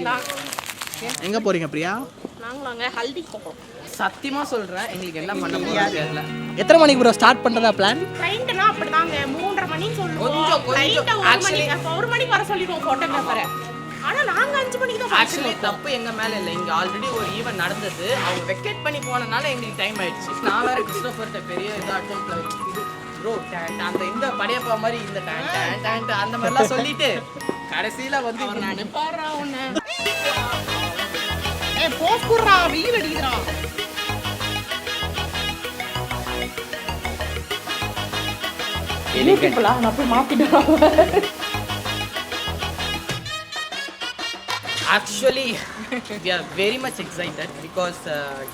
போறீங்களா? எங்க போறீங்க பிரியா? நாங்களாங்க ஹல்தி போறோம். சத்தியமா சொல்றேன், எங்களுக்கு என்ன பண்ண போறோம் தெரியல. எத்தனை மணிக்கு ப்ரோ ஸ்டார்ட் பண்றதா பிளான்? கிளைண்ட்னா அப்படிதாங்க 3:30 மணிக்கு சொல்லுவோம். கொஞ்சம் ஆக்சுவலி 1 மணிக்கு வர சொல்லிடுவோம் போட்டோகிராஃபரை. ஆனா நாங்க 5 மணிக்கு தான் ஆக்சுவலி தப்பு எங்க மேல இல்ல. இங்க ஆல்ரெடி ஒரு ஈவென்ட் நடந்தது. அவங்க வெக்கேட் பண்ணி போனனால எங்களுக்கு டைம் ஆயிடுச்சு. நான் வேற கிறிஸ்டோபர்ட்ட பெரிய இதா அட்டெம்ப்ட்ல இது ப்ரோ அந்த இந்த படையப்பா மாதிரி இந்த டான் அந்த மாதிரிலாம் சொல்லிட்டு கடைசியில வந்து நான் பாறா உன்ன போஸ் குறா வெயில் அடிக்குறா. எலிகேட்டலா நான் போய் மாத்திடுறேன். Actually we are very much excited because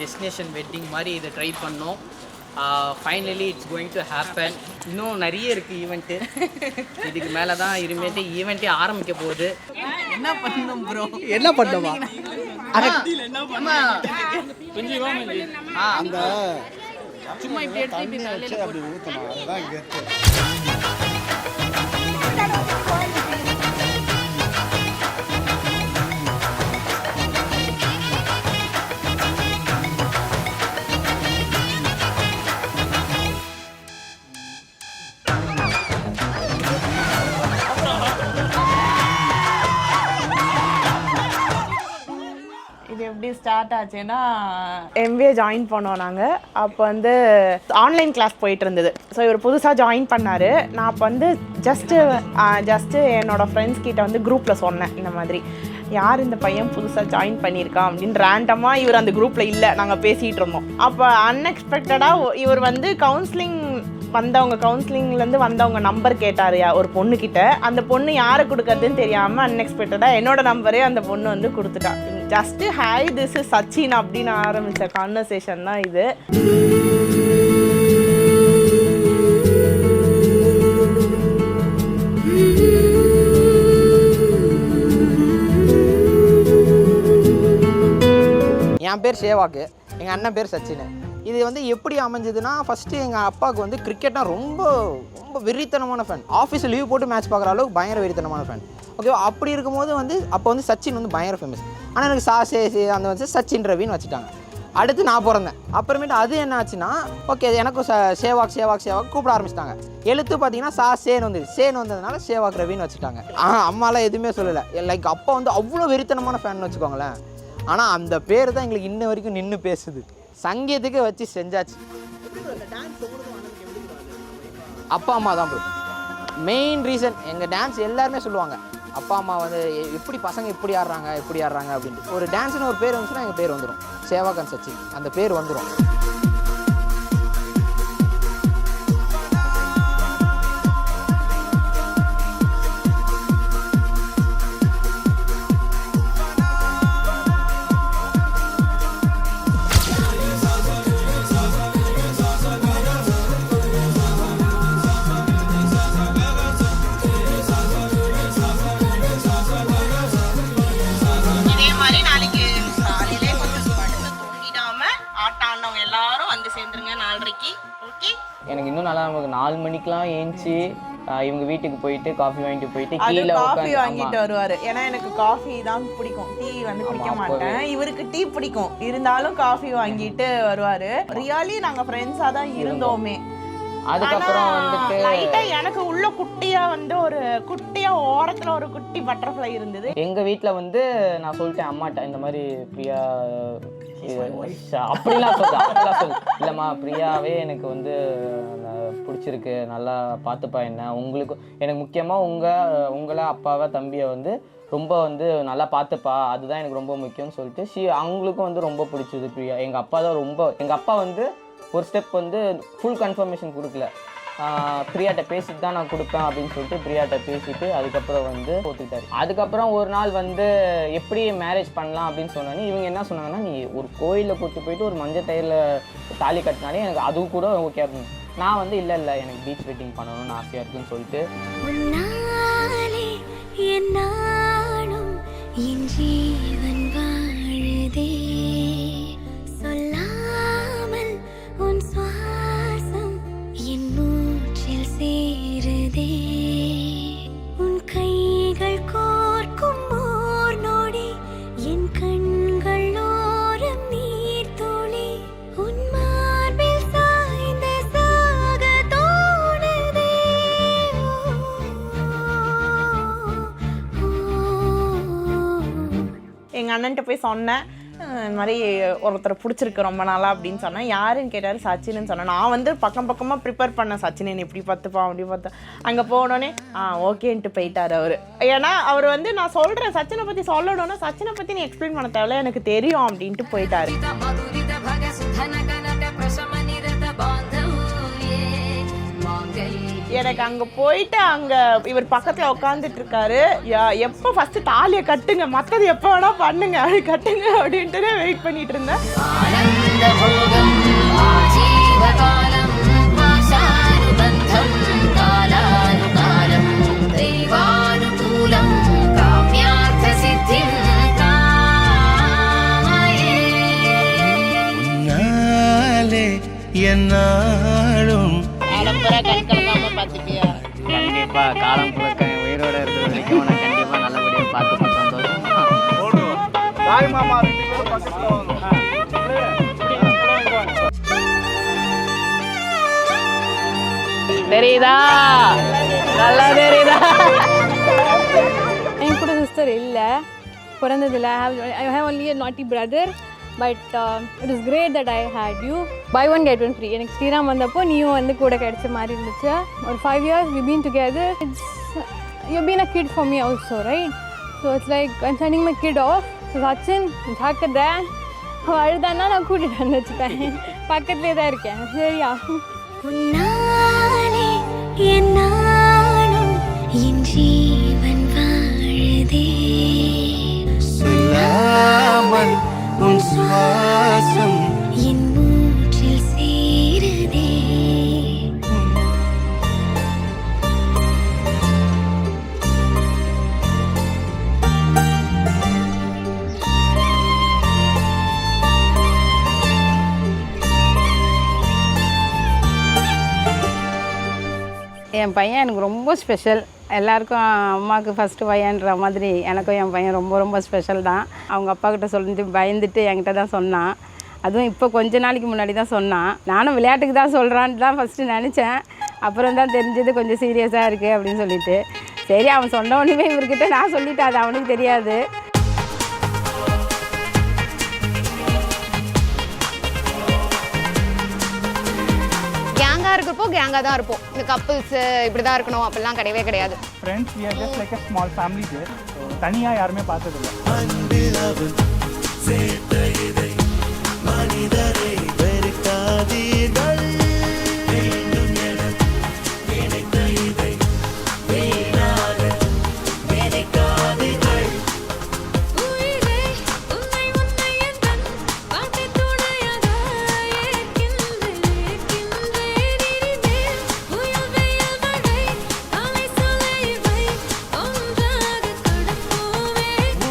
destination wedding மாதிரி இதை ட்ரை பண்ணோம். Finally it's going to happen. இன்னும் நிறைய இருக்குது ஈவெண்ட்டு. இதுக்கு மேலே தான் இனிமேட்டு ஈவெண்ட்டே ஆரம்பிக்க போகுது. என்ன பண்ணணும் ப்ரோ? என்ன பண்ணுமா? அந்த சும்மா இப்படி எடுத்து இப்படி தலையில அப்படி ஊற்றணும், அதுதான் கெத்து. இது எப்படி ஸ்டார்ட் ஆச்சுன்னா எம்பிஏ ஜாயின் பண்ணோம் நாங்கள். அப்போ வந்து ஆன்லைன் கிளாஸ் போயிட்டு இருந்தது. ஸோ இவர் புதுசாக ஜாயின் பண்ணார். நான் அப்போ வந்து ஜஸ்ட்டு என்னோடய ஃப்ரெண்ட்ஸ் கிட்ட வந்து குரூப்பில் சொன்னேன், இந்த மாதிரி யார் இந்த பையன் புதுசாக ஜாயின் பண்ணியிருக்கான் அப்படின்னு. ரேண்டமாக இவர் அந்த குரூப்பில் இல்லை, நாங்கள் பேசிகிட்டு இருந்தோம். அப்போ அன்எக்ஸ்பெக்டடாக இவர் வந்து கவுன்சிலிங்லேருந்து வந்தவங்க நம்பர் கேட்டார் ஒரு பொண்ணுக்கிட்ட. அந்த பொண்ணு யாரை கொடுக்கறதுன்னு தெரியாமல் அன்எக்ஸ்பெக்டடாக என்னோட நம்பரே அந்த பொண்ணு வந்து கொடுத்துட்டா. Just hi this is Sachin அப்படின்னு ஆரம்பித்த கான்வர்சேஷன் தான் இது. என் பேர் சேவாக்கு, எங்கள் அண்ணன் பேர் சச்சின். இது வந்து எப்படி அமைஞ்சதுன்னா, ஃபஸ்ட்டு எங்கள் அப்பாவுக்கு வந்து கிரிக்கெட்னா ரொம்ப ரொம்ப வெறித்தனமான ஃபேன். ஆஃபீஸில் லீவ் போட்டு மேட்ச் பார்க்குற அளவுக்கு பயங்கர வெறித்தனமான ஃபேன். ஓகேவா? அப்படி இருக்கும்போது வந்து அப்போ வந்து சச்சின் வந்து பயங்கர ஃபேமஸ். ஆனால் எனக்கு சே அந்த வந்து சச்சின் ரவின்னு வச்சுட்டாங்க. அடுத்து நான் பிறந்தேன். அப்புறமேட்டு அது என்ன ஆச்சுன்னா, ஓகே எனக்கும் சேவாக் கூப்பிட ஆரம்பிச்சிட்டாங்க. எழுத்து பார்த்தீங்கன்னா சேன்னு வந்ததுனால சேவாக் ரவின்னு வச்சுட்டாங்க. அம்மாலாம் எதுவுமே சொல்லலை. லைக் அப்பா வந்து அவ்வளோ வெறித்தனமான ஃபேன் வச்சுக்கோங்களேன். ஆனால் அந்த பேர் தான் எங்களுக்கு இன்ன வரைக்கும் நின்று பேசுது. சங்கீதத்துக்கு வச்சு செஞ்சாச்சு. அப்பா அம்மா தான் ப்ரோ மெயின் ரீசன். எங்கள் டான்ஸ் எல்லாருமே சொல்லுவாங்க, அப்பா அம்மா வந்து எப்படி பசங்க இப்படி ஆடுறாங்க அப்படின்ட்டு. ஒரு டான்ஸ்னு ஒரு பேர் வந்துச்சுன்னா எங்கள் பேர் வந்துடும், சேவாக் சச்சின் அந்த பேர் வந்துடும். எனக்கு இன்னும் நல்லா நமக்கு 4 மணிக்கெலாம் ஏஞ்சி இவங்க வீட்டுக்கு போயிட்டு காஃபி வாங்கிட்டு போயிட்டு கீழே காஃபி வாங்கிட்டு வருவாரு. ஏன்னா எனக்கு காஃபி தான் பிடிக்கும், டீ வந்து குடிக்க மாட்டேன். இவருக்கு டீ பிடிக்கும், இருந்தாலும் காஃபி வாங்கிட்டு வருவாரு. ரியலி நாங்க ஃப்ரெண்ட்ஸா தான் இருந்தோமே. அதுக்கப்புறம் வந்துட்டு லைட்டா எனக்கு உள்ள குட்டியா வந்து ஒரு குட்டியா ஓரத்துல ஒரு குட்டி பட்டர்ஃப்ளை இருந்தது. எங்க வீட்டுல வந்து நான் சொல்லிட்டேன் அம்மாட்ட, இந்த மாதிரி பிரியா அப்படிலாம் சொல்லு இல்லைம்மா, பிரியாவே எனக்கு வந்து பிடிச்சிருக்கு, நல்லா பார்த்துப்பா என்ன, உங்களுக்கு எனக்கு முக்கியமாக உங்களை அப்பாவை தம்பியை வந்து ரொம்ப வந்து நல்லா பார்த்துப்பா, அதுதான் எனக்கு ரொம்ப முக்கியம்னு சொல்லிட்டு அவங்களுக்கும் வந்து ரொம்ப பிடிச்சது பிரியா. எங்கள் அப்பா வந்து ஒரு ஸ்டெப் வந்து ஃபுல் கன்ஃபர்மேஷன் கொடுக்கல, பிரியாட்ட பேசிட்டு தான் நான் கொடுப்பேன் அப்படின்னு சொல்லிட்டு பிரியாட்ட பேசிட்டு அதுக்கப்புறம் வந்து ஒத்துக்கிட்டாரு. அதுக்கப்புறம் ஒரு நாள் வந்து எப்படி மேரேஜ் பண்ணலாம் அப்படின்னு சொன்னோன்னே இவங்க என்ன சொன்னாங்கன்னா, நீ ஒரு கோயிலில் கூப்பிட்டு போயிட்டு ஒரு மஞ்சள் டயரில் தாலி கட்டினாலே எனக்கு அதுவும் கூட ஓகே அப்படின்னு. நான் வந்து இல்லை எனக்கு பீச் வெட்டிங் பண்ணணும்னு ஆசையாக இருக்குன்னு சொல்லிட்டு எங்கள் அண்ணன்ட்ட போய் சொன்னேன், இந்த மாதிரி ஒருத்தரை பிடிச்சிருக்கு ரொம்ப நாளாக அப்படின்னு சொன்னேன். யாருன்னு கேட்டார், சச்சின்னு சொன்னேன். நான் வந்து பக்கமாக ப்ரிப்பேர் பண்ணேன், சச்சின் இப்படி பார்த்துப்பா அப்படி பார்த்தேன். அங்கே போனோடனே ஓகேன்ட்டு போயிட்டார் அவர். ஏன்னா அவர் வந்து நான் சொல்கிறேன் சச்சினை பற்றி சொல்லணும்னா சச்சினை பற்றி நீ எக்ஸ்பிளைன் பண்ண தேவையில்ல, எனக்கு தெரியும் அப்படின்ட்டு போயிட்டார். எனக்கு அங்கே போயிட்டு அங்கே இவர் பக்கத்தில் உட்காந்துட்டு இருக்காரு. எப்போ ஃபஸ்ட்டு தாலியை கட்டுங்க, மற்றது எப்போ வேணால் பண்ணுங்க, அது கட்டுங்க அப்படின்ட்டு வெயிட் பண்ணிட்டு இருந்தேன். என்னாலும் கண்டிப்பா காலம் புழக்க உயிரோட இருக்கிற வரைக்கும் நான் கண்டிப்பா நல்லபடியாக பார்த்து சந்தோஷமா. தாய் மாமா 2 பேரும் பக்கத்துல வாங்க. தெரியுதா? நல்லா தெரியுதா? என் கூட சிஸ்டர் இல்லை, பிறந்ததில்லை. I have only a naughty brother, but it is great that I had you. Buy one get one free. எனக்கு ஸ்ரீராம் வந்தப்போ நீயும் வந்து கூட கிடைச்ச மாதிரி இருந்துச்சு. ஒரு 5 years we've been together. You've been a kid for me also, right? So it's like I'm sending my kid off. So Sachin, ஜாக்கிரதை, அழுதானா நான் கூட்டிட்டு வந்து வச்சுப்பேன், பக்கத்துலேயே தான் இருக்கேன், சரியா? என்னாலும் என் ஜீவன் வாழுதே, சொல்லாமல் உன் சுவாசம் என் மூச்சில் சேருதே. என் பையன் எனக்கு ரொம்ப ஸ்பெஷல். எல்லாருக்கும் அம்மாவுக்கு ஃபஸ்ட்டு பையன்ற மாதிரி எனக்கும் என் பையன் ரொம்ப ரொம்ப ஸ்பெஷல் தான். அவங்க அப்பா கிட்ட சொல்லிட்டு பயந்துட்டு என்கிட்ட தான் சொன்னான். அதுவும் இப்போ கொஞ்ச நாளைக்கு முன்னாடி தான் சொன்னான். நானும் விளையாட்டுக்கு தான் சொல்கிறான்ட்டு தான் ஃபஸ்ட்டு நினச்சேன். அப்புறம் தான் தெரிஞ்சது கொஞ்சம் சீரியஸாக இருக்குது அப்படின்னு சொல்லிட்டு. சரி அவன் சொன்ன உடனே இவர்கிட்ட நான் சொல்லிட்டேன், அது அவனுக்கு தெரியாது. கேங்காக இருக்கிறப்போ கேங்காக தான் இருப்போம். இந்த கப்புள்ஸ் இப்படி தான் இருக்கணும் அப்படிலாம் கிடையவே கிடையாது. Friends we are just like a small family there. தனியாக யாருமே பார்த்ததில்லை.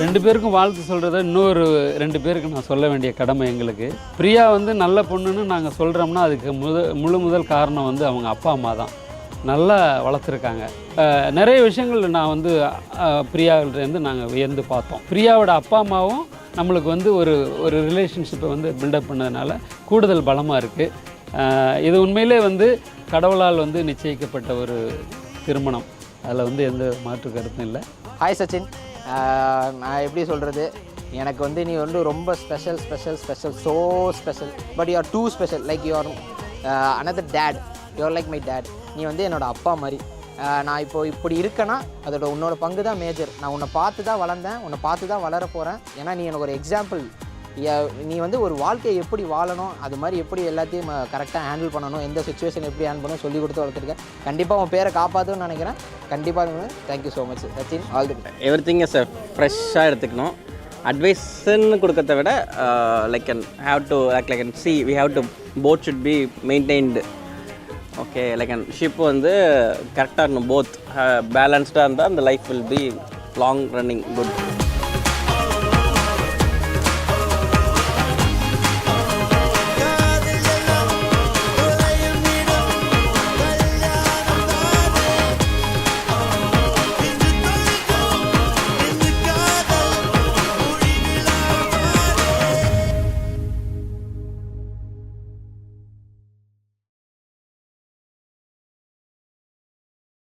ரெண்டு பேருக்கும் வாழ்த்து சொல்கிறத இன்னொரு 2 பேருக்கு நான் சொல்ல வேண்டிய கடமை எங்களுக்கு. பிரியா வந்து நல்ல பொண்ணுன்னு நாங்கள் சொல்கிறோம்னா அதுக்கு முதல் காரணம் வந்து அவங்க அப்பா அம்மா தான். நல்லா வளர்த்துருக்காங்க. நிறைய விஷயங்கள் நான் வந்து பிரியாவிலேருந்து நாங்கள் வியந்து பார்த்தோம். பிரியாவோட அப்பா அம்மாவும் நம்மளுக்கு வந்து ஒரு ரிலேஷன்ஷிப்பை வந்து பில்டப் பண்ணதுனால கூடுதல் பலமாக இருக்குது. இது உண்மையிலே வந்து கடவுளால் வந்து நிச்சயிக்கப்பட்ட ஒரு திருமணம். அதில் வந்து எந்த மாற்று கருத்தும் இல்லை. ஹாய் சச்சின், நான் எப்படி சொல்கிறது, எனக்கு வந்து நீ வந்து ரொம்ப special so special. But you are too special. Like you are another dad. You are like my dad. நீ வந்து என்னோடய அப்பா மாதிரி. நான் இப்படி இருக்கேன்னா அதோட உன்னோட பங்கு தான் மேஜர். நான் உன்னை பார்த்து தான் வளர்ந்தேன், உன்னை பார்த்து தான் வளர போகிறேன். ஏன்னா நீ எனக்கு ஒரு எக்ஸாம்பிள். நீ வந்து ஒரு வாழ்க்கையை எப்படி வாழணும், அது மாதிரி எப்படி எல்லாத்தையும் கரெக்டாக ஹேண்டில் பண்ணணும், எந்த சுச்சுவேஷன் எப்படி ஹேண்டில் பண்ணணும் சொல்லி கொடுத்து வளர்த்துருக்கேன். கண்டிப்பாக உன் பேரை காப்பாற்றுன்னு நினைக்கிறேன். கண்டிப்பாக thank you so much Sachin. All the best. Everything is ஃப்ரெஷ்ஷாக எடுத்துக்கணும். அட்வைஸ்ன்னு கொடுக்கறத விட like have to like see we have to both should be maintained. Okay, like ship வந்து கரெக்டாக இருக்கணும். போத் பேலன்ஸ்டாக இருந்தால் அந்த life will be long running good.